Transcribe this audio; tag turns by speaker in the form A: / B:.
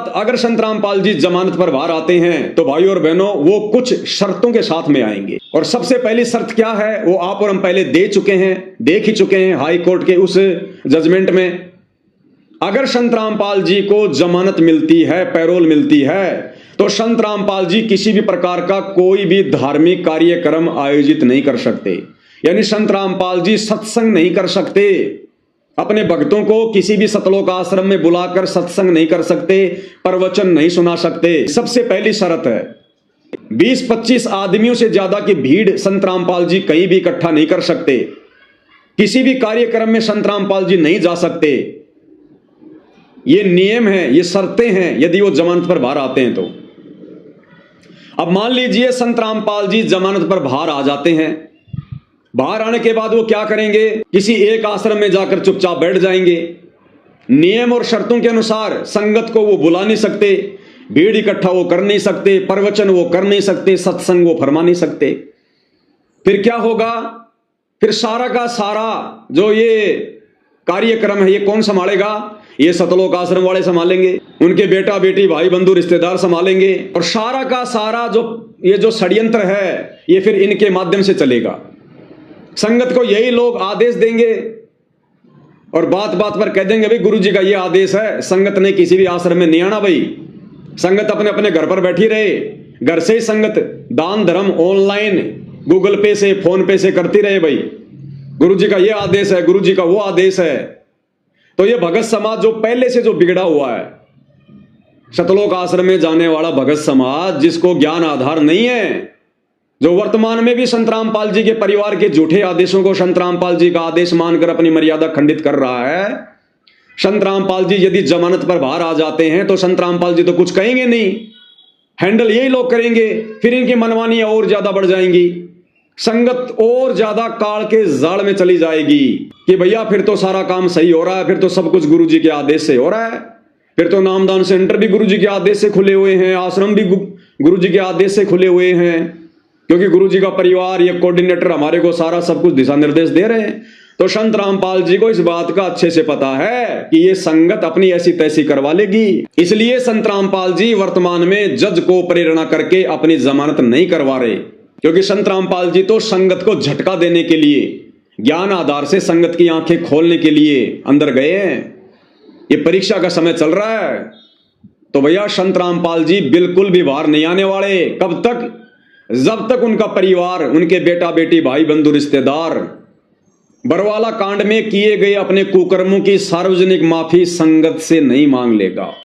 A: बात, अगर संत रामपाल जी जमानत पर बाहर आते हैं तो भाई और बहनों वो कुछ शर्तों के साथ में आएंगे। और सबसे पहली शर्त क्या है वो आप और हम पहले देख ही चुके हैं हाई कोर्ट के उस जजमेंट में। अगर संत रामपाल जी को जमानत मिलती है, पैरोल मिलती है, तो संत रामपाल जी किसी भी प्रकार का कोई भी धार्मिक कार्यक्रम आयोजित नहीं कर सकते। यानी संत रामपाल जी सत्संग नहीं कर सकते, अपने भक्तों को किसी भी सतलोक आश्रम में बुलाकर सत्संग नहीं कर सकते, प्रवचन नहीं सुना सकते। सबसे पहली शर्त है 20-25 आदमियों से ज्यादा की भीड़ संत रामपाल जी कहीं भी इकट्ठा नहीं कर सकते, किसी भी कार्यक्रम में संत रामपाल जी नहीं जा सकते। ये नियम है, ये शर्तें हैं यदि वो जमानत पर बाहर आते हैं तो। अब मान लीजिए संत रामपाल जी जमानत पर बाहर आ जाते हैं, बाहर आने के बाद वो क्या करेंगे, किसी एक आश्रम में जाकर चुपचाप बैठ जाएंगे। नियम और शर्तों के अनुसार संगत को वो बुला नहीं सकते, भीड़ इकट्ठा वो कर नहीं सकते, प्रवचन वो कर नहीं सकते, सत्संग वो फरमा नहीं सकते। फिर क्या होगा, फिर सारा का सारा जो ये कार्यक्रम है ये कौन संभालेगा, ये सतलोक आश्रम वाले संभालेंगे, उनके बेटा बेटी भाई बंधु रिश्तेदार संभालेंगे। और सारा का सारा जो षड्यंत्र है ये फिर इनके माध्यम से चलेगा। संगत को यही लोग आदेश देंगे और बात बात पर कह देंगे भाई गुरु जी का ये आदेश है, संगत ने किसी भी आश्रम में नहीं आना भाई, संगत अपने अपने घर पर बैठी रहे, घर से ही संगत दान धर्म ऑनलाइन गूगल पे से फोन पे से करती रहे भाई, गुरु जी का ये आदेश है, गुरु जी का वो आदेश है। तो ये भगत समाज जो पहले से जो बिगड़ा हुआ है, सतलोक आश्रम में जाने वाला भगत समाज जिसको ज्ञान आधार नहीं है, जो वर्तमान में भी संत रामपाल जी के परिवार के झूठे आदेशों को संत रामपाल जी का आदेश मानकर अपनी मर्यादा खंडित कर रहा है। संत रामपाल जी यदि जमानत पर बाहर आ जाते हैं तो संत रामपाल जी तो कुछ कहेंगे नहीं, हैंडल यही लोग करेंगे, फिर इनकी मनमानियां और ज्यादा बढ़ जाएंगी, संगत और ज्यादा काल के जाल में चली जाएगी कि भैया फिर तो सारा काम सही हो रहा है, फिर तो सब कुछ गुरु जी के आदेश से हो रहा है, फिर तो नामदान सेंटर भी गुरु जी के आदेश से खुले हुए हैं, आश्रम भी गुरु जी के आदेश से खुले हुए हैं, क्योंकि गुरु जी का परिवार ये कोऑर्डिनेटर हमारे को सारा सब कुछ दिशा निर्देश दे रहे हैं। तो संत रामपाल जी को इस बात का अच्छे से पता है कि ये संगत अपनी ऐसी तैसी करवा लेगी, इसलिए संत रामपाल जी वर्तमान में जज को प्रेरणा करके अपनी जमानत नहीं करवा रहे, क्योंकि संत रामपाल जी तो संगत को झटका देने के लिए, ज्ञान आधार से संगत की आंखें खोलने के लिए अंदर गए हैं। ये परीक्षा का समय चल रहा है, तो भैया संत रामपाल जी बिल्कुल भी बाहर नहीं आने वाले। कब तक, जब तक उनका परिवार, उनके बेटा बेटी भाई बंधु रिश्तेदार बरवाला कांड में किए गए अपने कुकर्मों की सार्वजनिक माफी संगत से नहीं मांग लेगा।